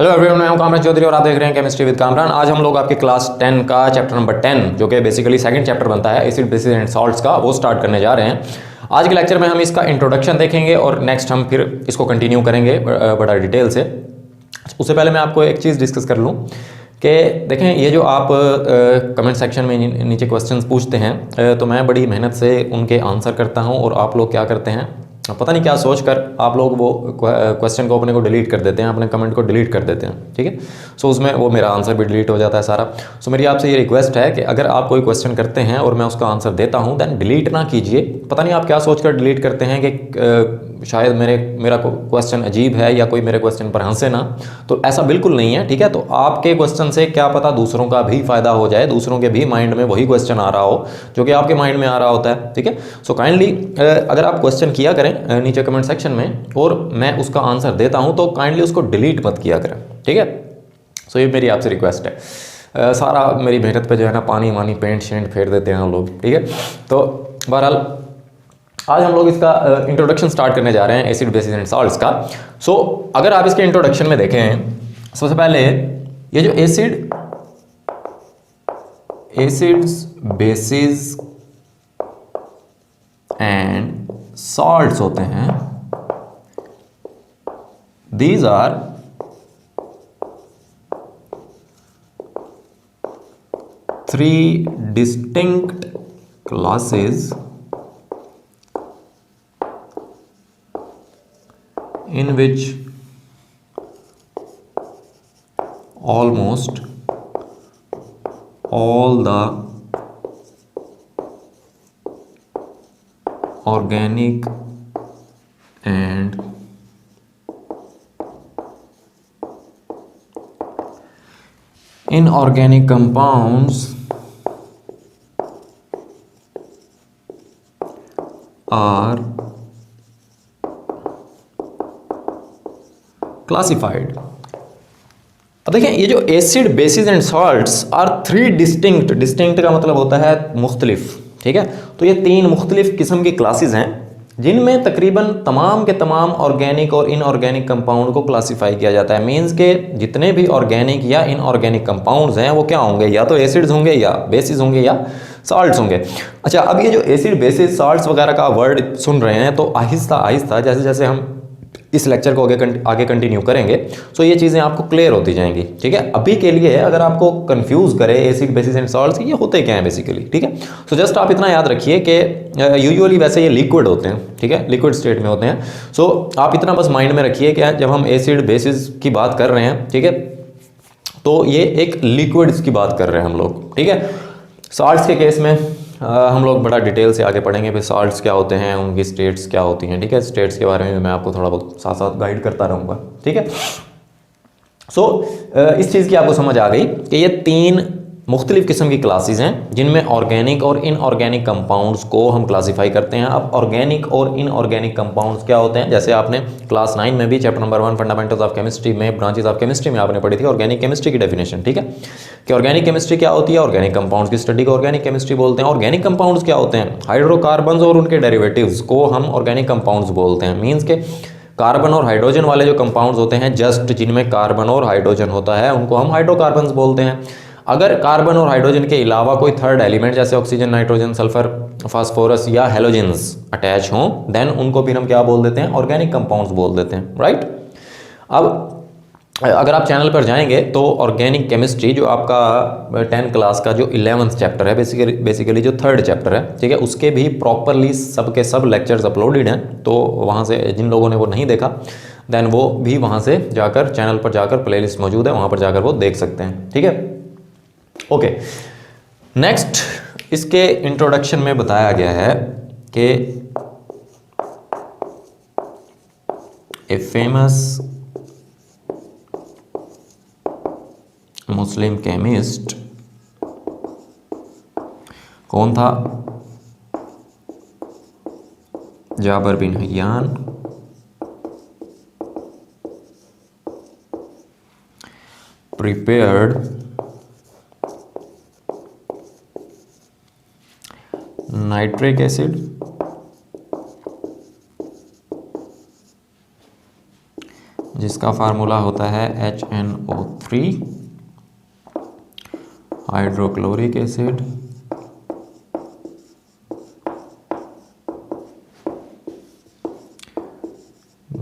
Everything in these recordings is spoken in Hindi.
हेलो एवरीवन, मैं हूं कामराज चौधरी और आप देख रहे हैं केमिस्ट्री विद कामरान। आज हम लोग आपके क्लास 10 का चैप्टर नंबर 10 जो कि बेसिकली सेकंड चैप्टर बनता है एसिड बेसिस एंड सॉल्ट्स का, वो स्टार्ट करने जा रहे हैं। आज के लेक्चर में हम इसका इंट्रोडक्शन देखेंगे और नेक्स्ट हम फिर इसको कंटिन्यू करेंगे बड़ा डिटेल से। उससे पहले मैं आपको एक चीज़ डिस्कस कर लूँ कि देखें, ये जो आप कमेंट सेक्शन में नीचे क्वेश्चंस पूछते हैं तो मैं बड़ी मेहनत से उनके आंसर करता हूँ और आप लोग क्या करते हैं, पता नहीं क्या सोचकर आप लोग वो क्वेश्चन को अपने को डिलीट कर देते हैं, अपने कमेंट को डिलीट कर देते हैं। ठीक है, सो उसमें वो मेरा आंसर भी डिलीट हो जाता है सारा। सो मेरी आपसे ये रिक्वेस्ट है कि अगर आप कोई क्वेश्चन करते हैं और मैं उसका आंसर देता हूं देन डिलीट ना कीजिए। पता नहीं आप क्या सोचकर डिलीट करते हैं कि शायद मेरा क्वेश्चन अजीब है या कोई मेरे क्वेश्चन पर हंसे ना, तो ऐसा बिल्कुल नहीं है। ठीक है, तो आपके क्वेश्चन से क्या पता दूसरों का भी फायदा हो जाए, दूसरों के भी माइंड में वही क्वेश्चन आ रहा हो जो कि आपके माइंड में आ रहा होता है। ठीक है, सो काइंडली अगर आप क्वेश्चन किया करें नीचे कमेंट सेक्शन में और मैं उसका आंसर देता हूं तो काइंडली उसको डिलीट मत किया करें। ठीक है, सो ये मेरी आपसे रिक्वेस्ट है। सारा मेरी मेहनत पे जो है ना पानी वानी पेंट शेंट फेर देते हैं हम लोग। ठीक है, तो बहरहाल आज हम लोग इसका इंट्रोडक्शन स्टार्ट करने जा रहे हैं एसिड बेसिस एंड सॉल्ट्स का। सो अगर आप इसके इंट्रोडक्शन में देखें, सबसे पहले ये जो एसिड्स बेसिस एंड सॉल्ट्स होते हैं, these are three distinct classes in which almost all the organic and inorganic compounds are classified. अब देखें, ये जो acid bases and salts are three distinct का मतलब होता है मुख्तलिफ। ठीक है, तो ये तीन मुख्तलिफ किस्म की क्लासेस हैं जिनमें तकरीबन तमाम के तमाम ऑर्गेनिक और इनऑर्गेनिक कंपाउंड को क्लासिफाई किया जाता है। मींस के जितने भी ऑर्गेनिक या इनऑर्गेनिक कंपाउंड्स हैं वो क्या होंगे, या तो एसिड्स होंगे या बेसिस होंगे या सॉल्ट्स होंगे। अच्छा, अब ये जो एसिड बेसिस सॉल्ट्स वगैरह का वर्ड सुन रहे हैं तो आहिस्ता आहिस्ता जैसे जैसे हम इस लेक्चर को आगे कंटिन्यू करेंगे सो ये चीज़ें आपको क्लियर होती जाएंगी। ठीक है, अभी के लिए अगर आपको कंफ्यूज करे एसिड बेसिस एंड सॉल्ट्स ये होते क्या हैं बेसिकली। ठीक है, सो जस्ट आप इतना याद रखिए कि यूजुअली वैसे ये लिक्विड होते हैं। ठीक है, लिक्विड स्टेट में होते हैं। सो आप इतना बस माइंड में रखिए कि जब हम एसिड बेसिस की बात कर रहे हैं, ठीक है, तो ये एक लिक्विड्स की बात कर रहे हैं हम लोग। ठीक है, सॉल्ट्स के केस में हम लोग बड़ा डिटेल से आगे पढ़ेंगे फिर सॉल्ट्स क्या होते हैं, उनकी स्टेट्स क्या होती हैं। ठीक है, स्टेट्स के बारे में मैं आपको थोड़ा बहुत साथ साथ गाइड करता रहूँगा। ठीक है, सो इस चीज़ की आपको समझ आ गई कि ये तीन मुख्तलिफ किस्म की क्लासेस हैं जिनमें ऑर्गेनिक और इनऑर्गेनिक कंपाउंड्स को हम क्लासीफाई करते हैं। अब ऑर्गेनिक और इनऑर्गेनिक कंपाउंड्स क्या होते हैं, जैसे आपने क्लास 9 में भी chapter number 1 fundamentals of chemistry में ब्रांचेस ऑफ केमिस्ट्री में आपने पढ़ी थी ऑर्गेनिक केमिस्ट्री की डेफिनेशन। ठीक है, कि ऑर्गेनिक केमिस्ट्री क्या होती है, ऑर्गेनिक कंपाउंड्स की स्टडी को ऑर्गेनिक केमिस्ट्री बोलते हैं। ऑर्गेनिक कंपाउंड्स क्या होते हैं, हाइड्रोकार्बन्स और उनके डेरिवेटिव्स को हम ऑर्गेनिक कंपाउंड्स बोलते हैं। मीन्स के कार्बन और हाइड्रोजन वाले जो कंपाउंड्स होते हैं, जस्ट जिनमें कार्बन और हाइड्रोजन होता है, उनको हम हाइड्रोकार्बन्स बोलते हैं। अगर कार्बन और हाइड्रोजन के अलावा कोई थर्ड एलिमेंट जैसे ऑक्सीजन, नाइट्रोजन, सल्फर, फास्फोरस या हेलोजेंस अटैच हों देन उनको फिर हम क्या बोल देते हैं, ऑर्गेनिक कंपाउंड्स बोल देते हैं। राइट, अब अगर आप चैनल पर जाएंगे तो ऑर्गेनिक केमिस्ट्री जो आपका 10 क्लास का जो 11th चैप्टर है, बेसिकली जो थर्ड चैप्टर है, ठीक है, उसके भी प्रॉपरली सब के सब लेक्चर्स अपलोडेड हैं। तो वहाँ से जिन लोगों ने वो नहीं देखा देन वो भी वहाँ से जाकर चैनल पर जाकर प्लेलिस्ट मौजूद है, वहाँ पर जाकर वो देख सकते हैं। ठीक है, ओके, नेक्स्ट इसके इंट्रोडक्शन में बताया गया है कि ए फेमस मुस्लिम केमिस्ट कौन था, जाबर बिन हय्यान, प्रिपेयर्ड नाइट्रिक एसिड जिसका फार्मूला होता है HNO3, हाइड्रोक्लोरिक एसिड,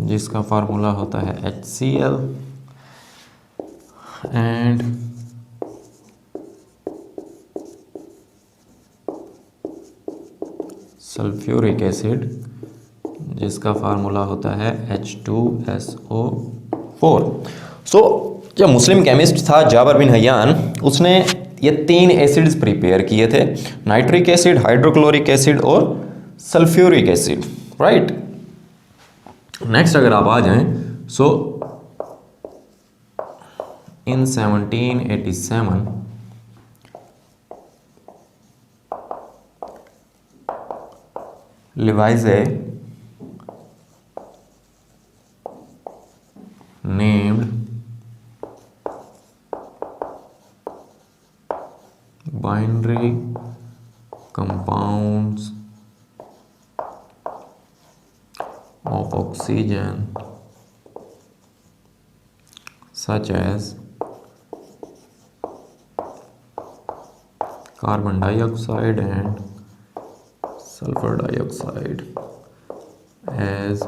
जिसका फार्मूला होता है HCl, एंड सल्फ्यूरिक एसिड, जिसका फार्मूला होता है H2SO4। सो जो मुस्लिम केमिस्ट था जाबर बिन हयान, उसने ये 3 एसिड्स प्रिपेयर किए थे, नाइट्रिक एसिड, हाइड्रोक्लोरिक एसिड और सल्फ्यूरिक एसिड, राइट। नेक्स्ट अगर आप आ जाएं, सो in 1787 लिवाइजे named binary compounds of oxygen such as carbon dioxide and sulfur dioxide as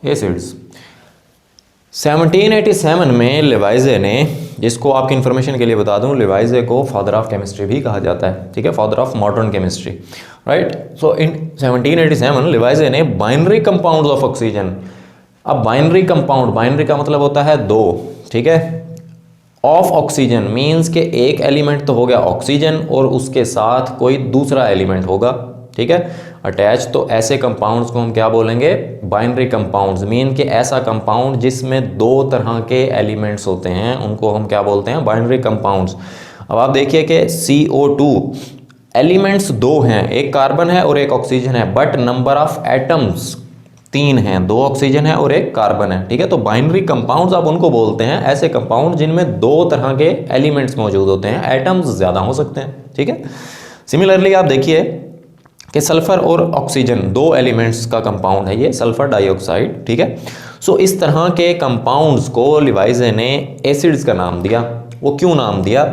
acids। 1787 में लिवाइजे ने, जिसको आपकी इन्फॉर्मेशन के लिए बता दूं, लिवाइजे को फादर ऑफ केमिस्ट्री भी कहा जाता है, ठीक है, father of modern chemistry, right. So in 1787 Lavoisier ने बाइनरी कंपाउंड्स ऑफ ऑक्सीजन, अब बाइनरी कंपाउंड, बाइनरी का मतलब होता है 2, ठीक है, ऑफ ऑक्सीजन मीन्स के एक एलिमेंट तो हो गया ऑक्सीजन और उसके साथ कोई दूसरा एलिमेंट होगा, ठीक है, अटैच, तो ऐसे कंपाउंड्स को हम क्या बोलेंगे, बाइनरी कंपाउंड्स। मीन कि ऐसा कंपाउंड जिसमें 2 तरह के एलिमेंट्स होते हैं, उनको हम क्या बोलते हैं, बाइनरी कंपाउंड्स। अब आप देखिए कि CO2 एलिमेंट्स 2 हैं, एक कार्बन है और एक ऑक्सीजन है, बट नंबर ऑफ एटम्स 3 हैं, 2 ऑक्सीजन है और एक कार्बन है, ठीक है। तो बाइनरी कंपाउंड्स आप उनको बोलते हैं ऐसे कंपाउंड जिनमें 2 तरह के एलिमेंट्स मौजूद होते हैं, एटम्स ज़्यादा हो सकते हैं, ठीक है। सिमिलरली आप देखिए कि सल्फर और ऑक्सीजन 2 एलिमेंट्स का कंपाउंड है ये, सल्फर डाइऑक्साइड, ठीक है। सो इस तरह के कंपाउंड्स को लिवाइजे ने एसिड्स का नाम दिया। वो क्यों नाम दिया,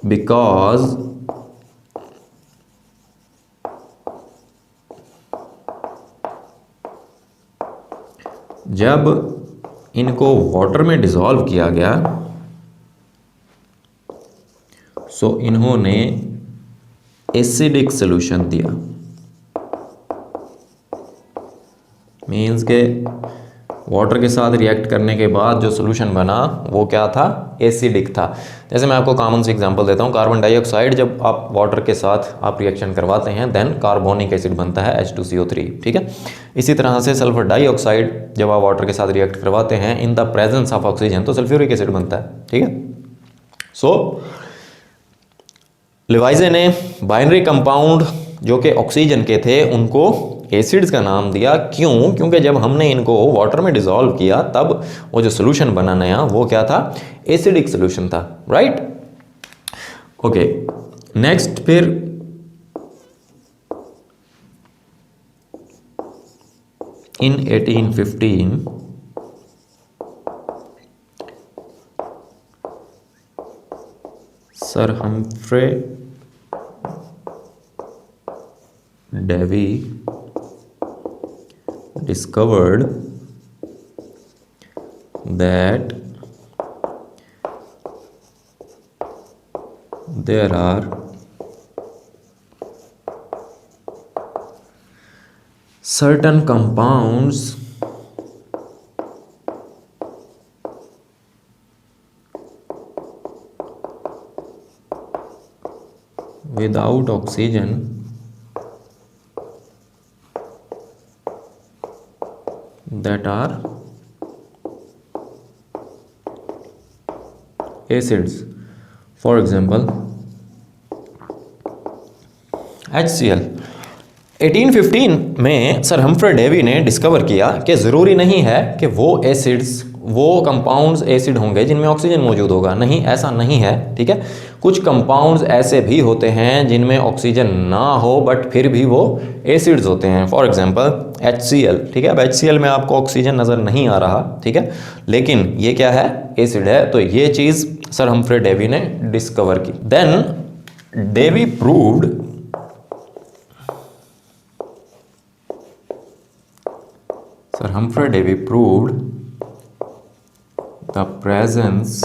बिकॉज जब इनको वाटर में डिसॉल्व किया गया, सो इन्होंने एसिडिक सॉल्यूशन दिया। मीन्स के वाटर के साथ रिएक्ट करने के बाद जो सॉल्यूशन बना वो क्या था, एसिडिक था। जैसे मैं आपको कॉमन सी एग्जांपल देता हूँ, कार्बन डाइऑक्साइड जब आप वाटर के साथ आप रिएक्शन करवाते हैं देन कार्बोनिक एसिड बनता है H2CO3, ठीक है। इसी तरह से सल्फर डाइऑक्साइड जब आप वाटर के साथ रिएक्ट करवाते हैं in the presence of oxygen तो सल्फ्यूरिक एसिड बनता है, ठीक है। सो लिवाइजे ने बाइनरी कंपाउंड जो कि ऑक्सीजन के थे उनको एसिड्स का नाम दिया। क्यों? क्योंकि जब हमने इनको वाटर में डिसॉल्व किया तब वो जो सोल्यूशन बना नया वो क्या था, एसिडिक सोल्यूशन था, राइट। ओके, नेक्स्ट फिर in 1815 sir Humphry Davy discovered that there are certain compounds without oxygen that are acids. For example, HCl। 1815 में सर हम्फ्रे डेवी ने डिस्कवर किया कि ज़रूरी नहीं है कि वो एसिड्स वो कंपाउंड्स एसिड होंगे जिनमें ऑक्सीजन मौजूद होगा, नहीं ऐसा नहीं है, ठीक है। कुछ कंपाउंड्स ऐसे भी होते हैं जिनमें ऑक्सीजन ना हो बट फिर भी वो एसिड्स होते हैं। फॉर एग्जांपल HCl, ठीक है। अब HCl में आपको ऑक्सीजन नज़र नहीं आ रहा, ठीक है, लेकिन ये क्या है, एसिड है। तो ये चीज़ सर हम्फ्रे डेवी ने डिस्कवर की। Then Davy proved Sir Humphrey Davy proved the presence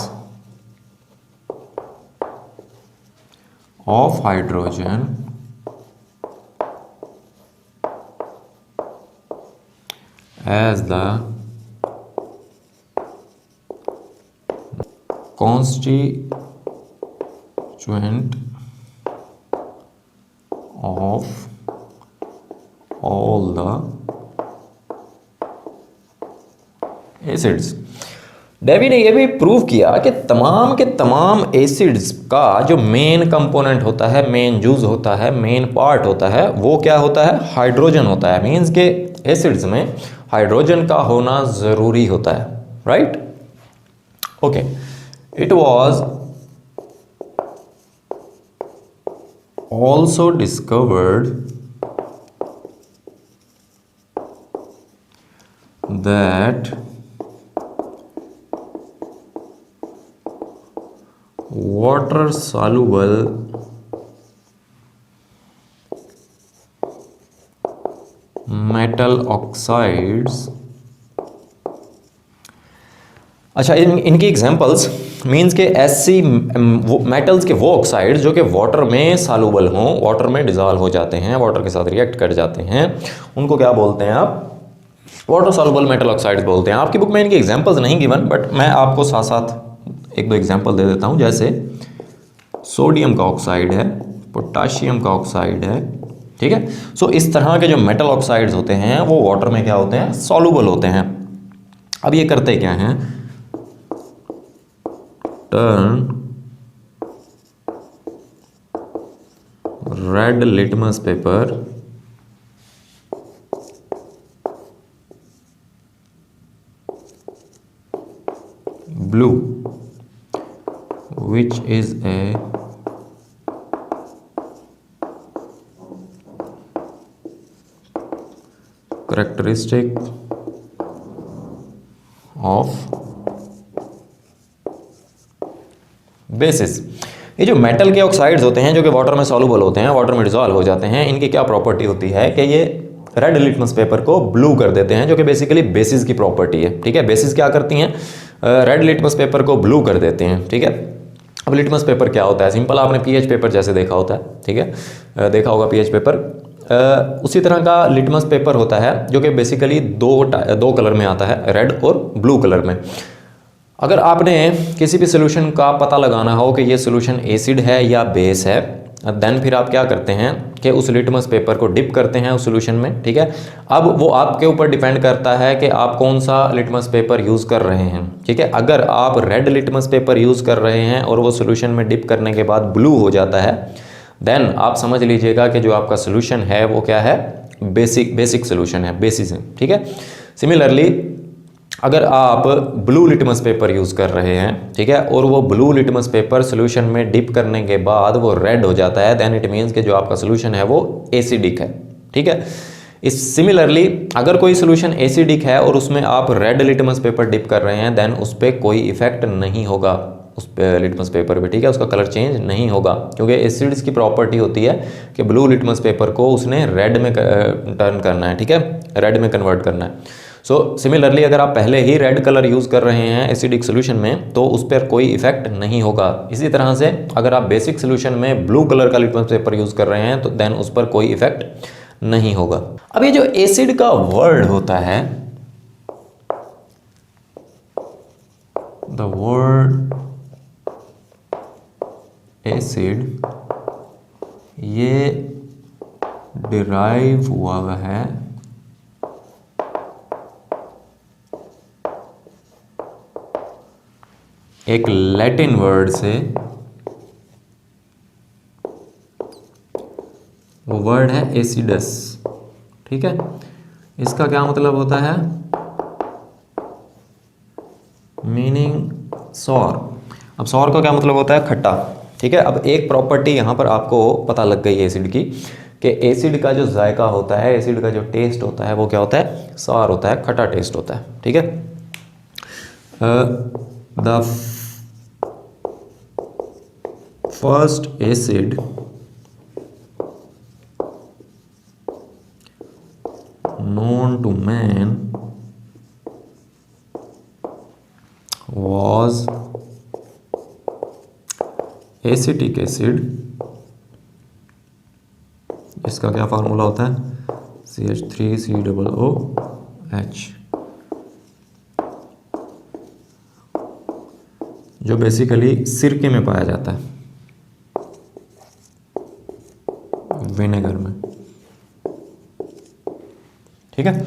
of hydrogen as the constituent of all the acids. Davy ने यह भी प्रूव किया कि तमाम के तमाम एसिड्स का जो मेन कंपोनेंट होता है, मेन जूस होता है, मेन पार्ट होता है, वो क्या होता है, हाइड्रोजन होता है। मीन्स के एसिड्स में हाइड्रोजन का होना ज़रूरी होता है, right. Okay, it was also discovered that water soluble metal oxides। अच्छा, इनकी एग्जांपल्स मींस के ऐसी मेटल्स के वो ऑक्साइड्स जो कि वाटर में सॉल्युबल हों, वाटर में डिजॉल्व हो जाते हैं, वाटर के साथ रिएक्ट कर जाते हैं, उनको क्या बोलते हैं आप, वाटर सॉल्युबल मेटल ऑक्साइड्स बोलते हैं। आपकी बुक में इनकी एग्जांपल्स नहीं गिवन, बट मैं आपको साथ साथ एक दो एग्जांपल दे देता हूं। जैसे सोडियम का ऑक्साइड है, पोटाशियम का ऑक्साइड है, ठीक है। सो इस तरह के जो मेटल ऑक्साइड्स होते हैं वो वाटर में क्या होते हैं, सॉल्युबल होते हैं। अब ये करते क्या हैं, turn red litmus paper blue, which is a characteristic of basis। ये जो मेटल के ऑक्साइड्स होते हैं जो कि वाटर में सॉल्युबल होते हैं, वाटर में डिसॉल्व हो जाते हैं, इनकी क्या प्रॉपर्टी होती है कि ये रेड लिटमस पेपर को ब्लू कर देते हैं, जो कि बेसिकली बेसिस की प्रॉपर्टी है, ठीक है। बेसिस क्या करती हैं, रेड लिटमस पेपर को ब्लू कर देते हैं, ठीक है। अब लिटमस पेपर क्या होता है, सिंपल आपने पीएच पेपर जैसे देखा होता है, ठीक है, देखा होगा पीएच पेपर, उसी तरह का लिटमस पेपर होता है जो कि बेसिकली दो कलर में आता है, रेड और ब्लू कलर में। अगर आपने किसी भी सोल्यूशन का पता लगाना हो कि ये सोल्यूशन एसिड है या बेस है, देन फिर आप क्या करते हैं कि उस लिटमस पेपर को डिप करते हैं उस सोल्यूशन में, ठीक है। अब वो आपके ऊपर डिपेंड करता है कि आप कौन सा लिटमस पेपर यूज़ कर रहे हैं, ठीक है। अगर आप रेड लिटमस पेपर यूज़ कर रहे हैं और वो सोल्यूशन में डिप करने के बाद ब्लू हो जाता है, देन आप समझ लीजिएगा कि जो आपका सोल्यूशन है वो क्या है, बेसिक सोल्यूशन है, बेसिस है, ठीक है। सिमिलरली अगर आप ब्लू लिटमस पेपर यूज़ कर रहे हैं, ठीक है, और वो ब्लू लिटमस पेपर सोल्यूशन में डिप करने के बाद वो रेड हो जाता है, देन इट मीन्स कि जो आपका सोल्यूशन है वो एसिडिक है, ठीक है। इस सिमिलरली अगर कोई सोल्यूशन एसिडिक है और उसमें आप रेड लिटमस पेपर डिप कर रहे हैं, देन उस पर कोई इफेक्ट नहीं होगा उस लिटमस पेपर पे, ठीक है, उसका कलर चेंज नहीं होगा, क्योंकि एसिड्स की प्रॉपर्टी होती है कि ब्लू लिटमस पेपर को उसने रेड में टर्न करना है, ठीक है, रेड में कन्वर्ट करना है। सो सिमिलरली अगर आप पहले ही रेड कलर यूज़ कर रहे हैं एसिडिक सोल्यूशन में, तो उस पर कोई इफेक्ट नहीं होगा। इसी तरह से अगर आप बेसिक सोल्यूशन में ब्लू कलर का लिटमस पेपर यूज़ कर रहे हैं, तो देन उस पर कोई इफेक्ट नहीं होगा। अब ये जो एसिड का वर्ड होता है, द वर्ड एसिड, ये डिराइव हुआ है एक लैटिन वर्ड से। वो वर्ड है एसिडस, ठीक है। इसका क्या मतलब होता है, मीनिंग सॉर। अब सॉर का क्या मतलब होता है? खट्टा। ठीक है, अब एक प्रॉपर्टी यहाँ पर आपको पता लग गई एसिड की, कि एसिड का जो जायका होता है, एसिड का जो टेस्ट होता है वो क्या होता है? सॉर होता है, खट्टा टेस्ट होता है। ठीक है, the first acid known to man was acetic acid. इसका क्या फार्मूला होता है? CH3COOH, जो बेसिकली सिरके में पाया जाता है, विनेगर में। ठीक है,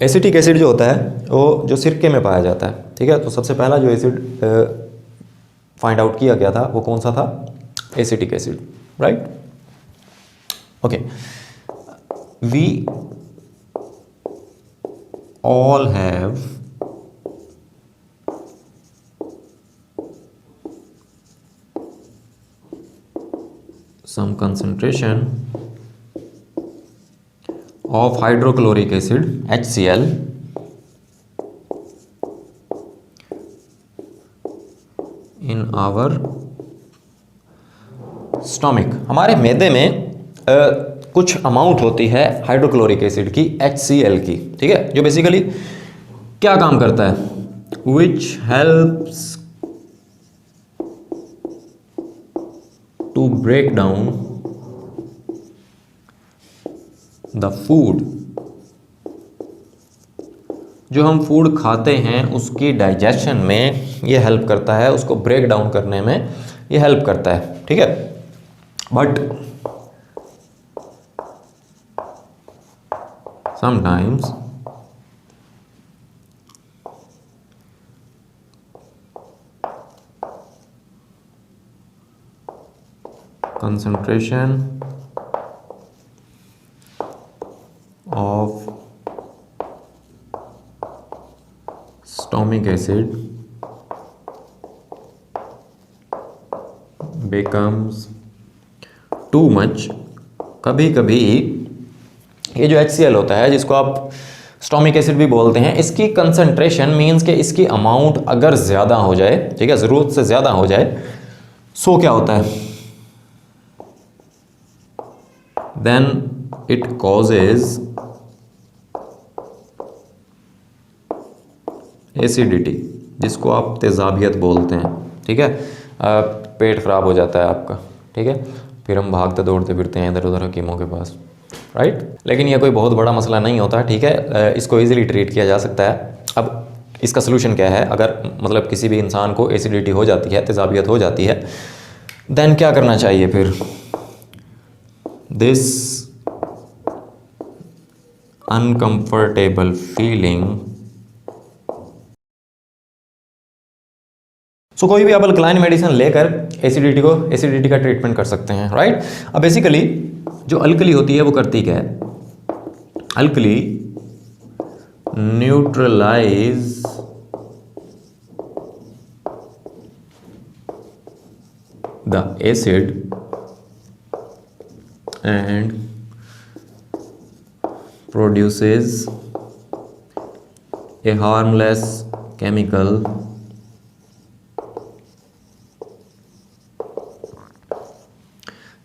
एसिटिक एसिड जो होता है वो जो सिरके में पाया जाता है। ठीक है, तो सबसे पहला जो एसिड फाइंड आउट किया गया था वो कौन सा था? Acetic acid, right. Okay, we all have some concentration of hydrochloric acid HCl in our stomach। हमारे मैदे में कुछ अमाउंट होती है हाइड्रोक्लोरिक एसिड की, HCl की। ठीक है, जो बेसिकली क्या काम करता है? which helps to break down the food। जो हम फूड खाते हैं उसकी डाइजेशन में ये हेल्प करता है, उसको ब्रेक डाउन करने में ये हेल्प करता है। ठीक है, but sometimes concentration of stomach acid becomes too much। कभी कभी ये जो HCl होता है, जिसको आप स्टोमिक एसिड भी बोलते हैं, इसकी कंसंट्रेशन मीन्स के इसकी अमाउंट अगर ज़्यादा हो जाए, ठीक है, ज़रूरत से ज़्यादा हो जाए, सो क्या होता है? then it causes एसिडिटी, जिसको आप तेज़ाबियत बोलते हैं। ठीक है, पेट खराब हो जाता है आपका। ठीक है, फिर हम भागते दौड़ते फिरते हैं इधर उधर हकीमों के पास, राइट। लेकिन यह कोई बहुत बड़ा मसला नहीं होता। ठीक है, इसको इजीली ट्रीट किया जा सकता है। अब इसका सलूशन क्या है? अगर मतलब किसी भी इंसान को एसिडिटी हो जाती है, तेज़ाबियत हो जाती है, देन क्या करना चाहिए फिर? This uncomfortable feeling, सो कोई भी आप अल्कलाइन मेडिसिन लेकर एसिडिटी का ट्रीटमेंट कर सकते हैं, राइट। अब बेसिकली जो अल्कली होती है वो करती क्या है? Alkali neutralise the acid and produces a harmless chemical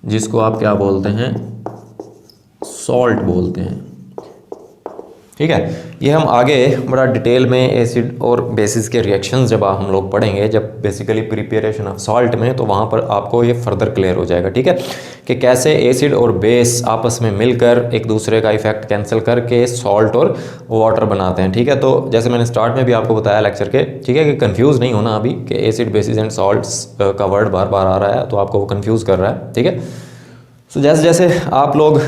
जिसको आप क्या बोलते हैं? सॉल्ट बोलते हैं। ठीक है, ये हम आगे बड़ा डिटेल में एसिड और बेसिस के रिएक्शंस जब हम लोग पढ़ेंगे, जब बेसिकली प्रिपरेशन ऑफ सॉल्ट में, तो वहाँ पर आपको ये फर्दर क्लियर हो जाएगा। ठीक है, कि कैसे एसिड और बेस आपस में मिलकर एक दूसरे का इफेक्ट कैंसिल करके सॉल्ट और वाटर बनाते हैं। ठीक है, तो जैसे मैंने स्टार्ट में भी आपको बताया लेक्चर के, ठीक है, कि कंफ्यूज नहीं होना अभी कि एसिड बेसिस एंड सॉल्ट्स का वर्ड बार बार आ रहा है तो आपको वो कंफ्यूज कर रहा है। ठीक है, सो जैसे जैसे आप लोग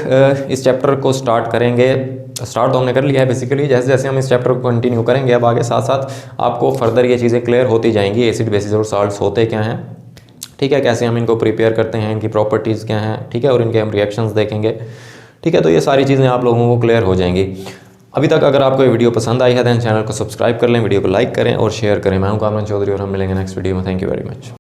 इस चैप्टर को स्टार्ट करेंगे, स्टार्ट तो हमने कर लिया है बेसिकली, जैसे जैसे हम इस चैप्टर को कंटिन्यू करेंगे अब आगे, साथ साथ आपको फर्दर ये चीज़ें क्लियर होती जाएंगी। एसिड बेसिस और सॉल्ट्स होते क्या हैं, ठीक है, कैसे हम इनको प्रिपेयर करते हैं, इनकी प्रॉपर्टीज़ क्या हैं, ठीक है, और इनके हम रिएक्शंस देखेंगे। ठीक है, तो ये सारी चीज़ें आप लोगों को क्लियर हो जाएंगी। अभी तक अगर आपको ये वीडियो पसंद आई है तो चैनल को सब्सक्राइब कर लें, वीडियो को लाइक करें और शेयर करें। मैं हूं कामरान चौधरी और हम मिलेंगे नेक्स्ट वीडियो में। Thank you very much.